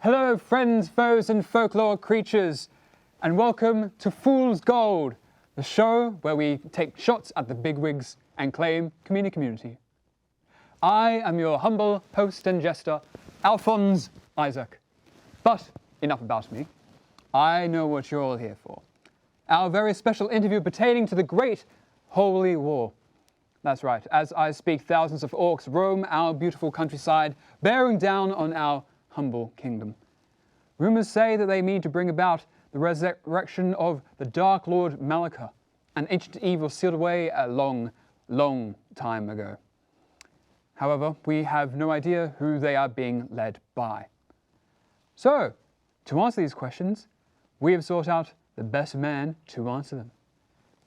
Hello, friends, foes, and folklore creatures, and welcome to Fool's Gold, the show where we take shots at the bigwigs and claim community. I am your humble host and jester, Alphonse Isaac. But enough about me. I know what you're all here for. Our very special interview pertaining to the Great Holy War. That's right, as I speak, thousands of orcs roam our beautiful countryside, bearing down on our humble kingdom. Rumors say that they mean to bring about the resurrection of the Dark Lord Malika, an ancient evil sealed away a long, long time ago. However, we have no idea who they are being led by. So, to answer these questions, we have sought out the best man to answer them.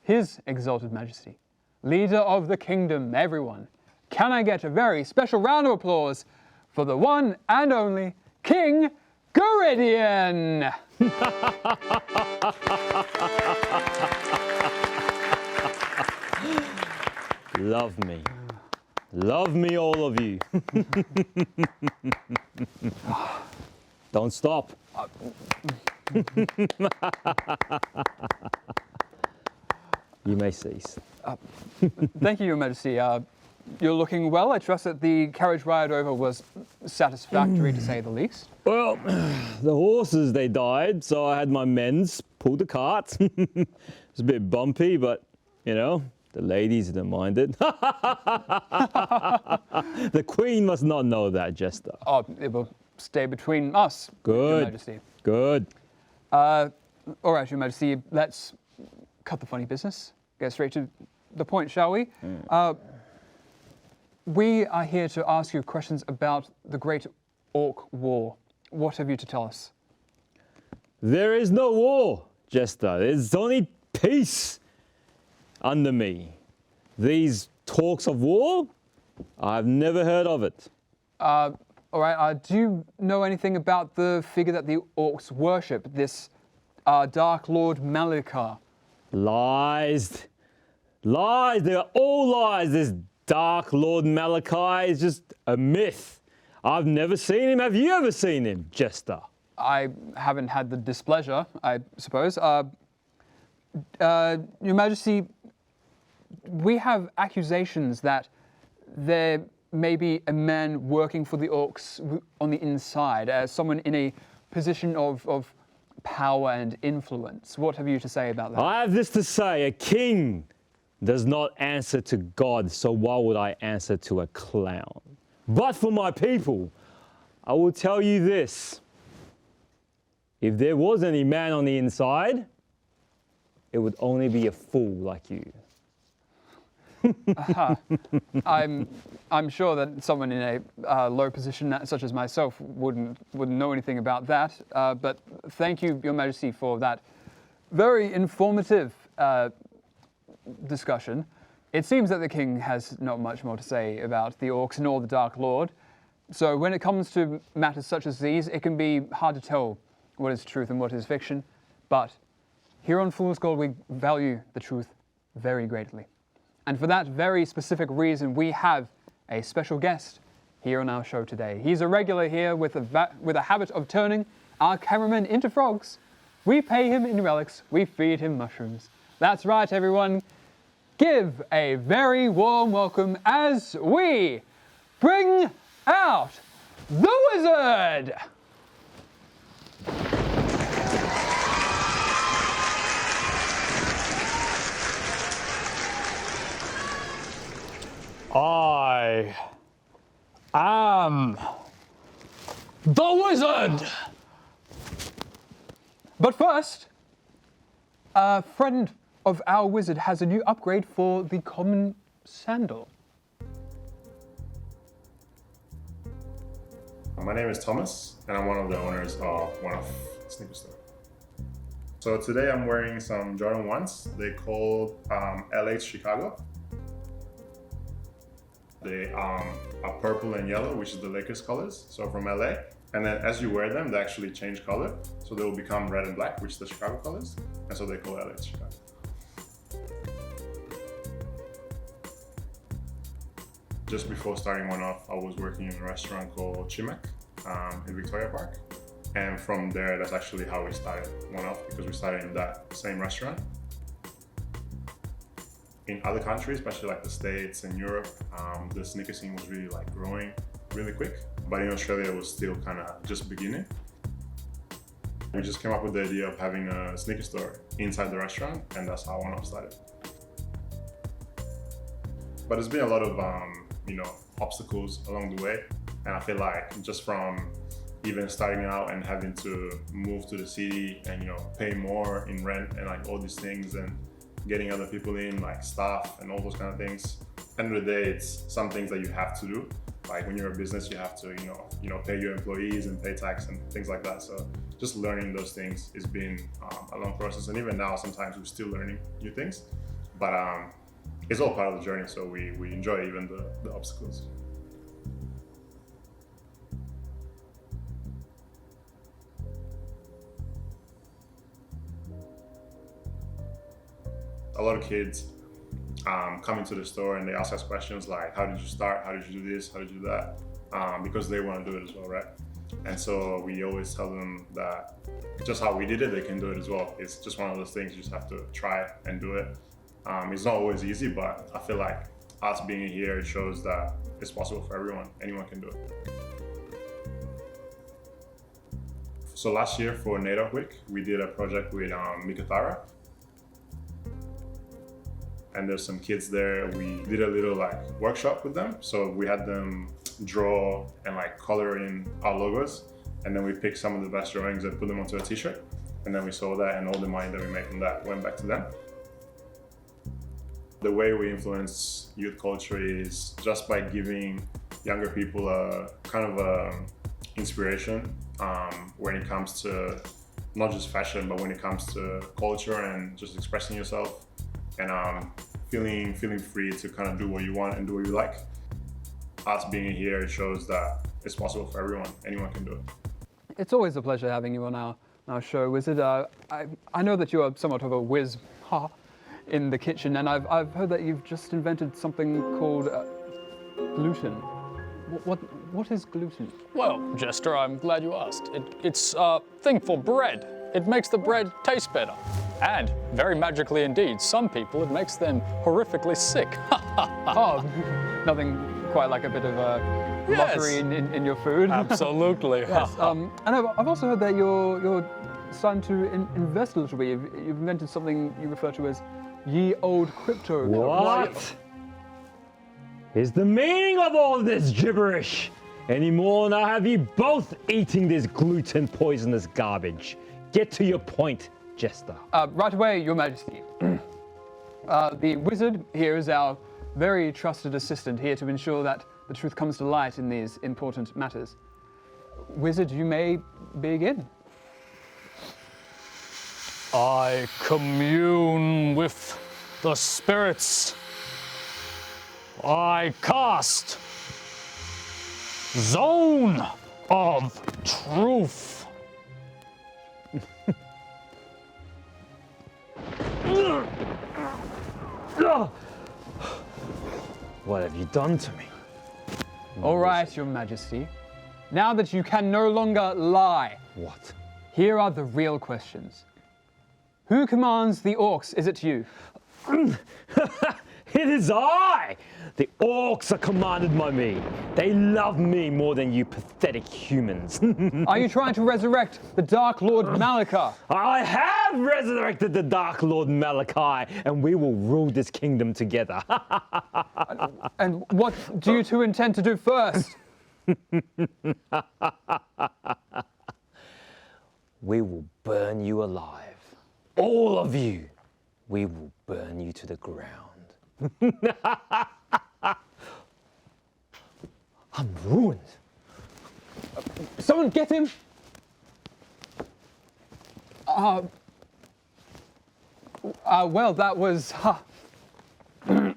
His Exalted Majesty, leader of the kingdom, everyone. Can I get a very special round of applause for the one and only King Guridian? Love me. Love me, all of you. Don't stop. You may cease. Thank you, Your Majesty. You're looking well. I trust that the carriage ride over was satisfactory, to say the least. Well, the horses, they died, so I had my men's pull the cart. It's a bit bumpy, but, you know, the ladies didn't mind it. The Queen must not know that, Jester. Oh, it will stay between us, Good. Your Majesty. Good. All right, Your Majesty, let's cut the funny business. Get straight to the point, shall we? We are here to ask you questions about the Great Orc War. What have you to tell us? There is no war, Jester. There's only peace under me. These talks of war, I've never heard of it. All right, do you know anything about the figure that the orcs worship, this Dark Lord Malika? Lies. Lies. They are all lies. This Dark Lord Malachi is just a myth. I've never seen him. Have you ever seen him, Jester? I haven't had the displeasure, I suppose. Your Majesty, we have accusations that there may be a man working for the orcs on the inside, as someone in a position of power and influence. What have you to say about that? I have this to say. A king does not answer to God, so why would I answer to a clown? But for my people, I will tell you this. If there was any man on the inside, it would only be a fool like you. I'm sure that someone in a low position such as myself wouldn't know anything about that. But thank you, Your Majesty, for that very informative discussion. It seems that the king has not much more to say about the orcs nor the Dark Lord. So when it comes to matters such as these, it can be hard to tell what is truth and what is fiction. But here on Fool's Gold, we value the truth very greatly. And for that very specific reason, we have a special guest here on our show today. He's a regular here with a habit of turning our cameramen into frogs. We pay him in relics, we feed him mushrooms. That's right, everyone. Give a very warm welcome as we bring out the wizard! I am the wizard! But first, a friend of our wizard has a new upgrade for the common sandal. My name is Thomas, and I'm one of the owners of one of Sneaker Store. So today I'm wearing some Jordan 1s. They called LH Chicago. They are purple and yellow, which is the Lakers colors, so from LA. And then as you wear them, they actually change color. So they will become red and black, which is the Chicago colors. And so they call LH Chicago. Just before starting one off, I was working in a restaurant called Chimek in Victoria Park. And from there, that's actually how we started One Off, because we started in that same restaurant. In other countries, especially like the States and Europe, the sneaker scene was really like growing really quick. But in Australia, it was still kind of just beginning. We just came up with the idea of having a sneaker store inside the restaurant, and that's how One Off started. But there's been a lot of obstacles along the way, and I feel like just from even starting out and having to move to the city and pay more in rent and like all these things, and getting other people in, like staff and all those kind of things. End of the day, it's some things that you have to do. Like when you're a business, you have to pay your employees and pay tax and things like that. So just learning those things has been a long process, and even now sometimes we're still learning new things. But it's all part of the journey, so we enjoy even the obstacles. A lot of kids come into the store and they ask us questions like, how did you start? How did you do this? How did you do that? Because they want to do it as well, right? And so we always tell them that just how we did it, they can do it as well. It's just one of those things, you just have to try and do it. It's not always easy, but I feel like us being here, it shows that it's possible for everyone. Anyone can do it. So last year for NAIDOC Week, we did a project with Mikatara. And there's some kids there. We did a little workshop with them. So we had them draw and color in our logos. And then we picked some of the best drawings and put them onto a t-shirt. And then we sold that, and all the money that we made from that went back to them. The way we influence youth culture is just by giving younger people a kind of inspiration when it comes to not just fashion, but when it comes to culture and just expressing yourself and feeling free to kind of do what you want and do what you like. Us being here, it shows that it's possible for everyone. Anyone can do it. It's always a pleasure having you on our show, Wizard. I know that you are somewhat of a whiz in the kitchen, and I've heard that you've just invented something called gluten. What is gluten? Well, Jester, I'm glad you asked. It's a thing for bread. It makes the bread taste better. And, very magically indeed, some people, it makes them horrifically sick. Oh, nothing quite like a bit of lottery in your food. Absolutely. Yes. And I've also heard that you're starting to invest a little bit. You've invented something you refer to as ye old crypto. What is the meaning of all this gibberish? Anymore, and I have you both eating this gluten poisonous garbage. Get to your point, Jester. Right away, Your Majesty. The wizard here is our very trusted assistant, here to ensure that the truth comes to light in these important matters. Wizard, you may begin. I commune with the spirits. I cast Zone of Truth. What have you done to me? All right, Your Majesty. Now that you can no longer lie, What? here are the real questions. Who commands the orcs? Is it you? It is I! The orcs are commanded by me. They love me more than you pathetic humans. Are you trying to resurrect the Dark Lord Malika? I have resurrected the Dark Lord Malachi, and we will rule this kingdom together. And what do you two intend to do first? We will burn you alive. All of you. We will burn you to the ground. I'm ruined. Someone get him! Well, that was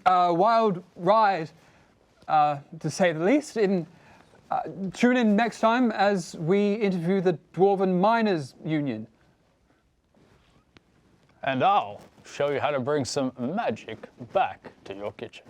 a wild ride, to say the least. Tune in next time as we interview the Dwarven Miners Union. And I'll show you how to bring some magic back to your kitchen.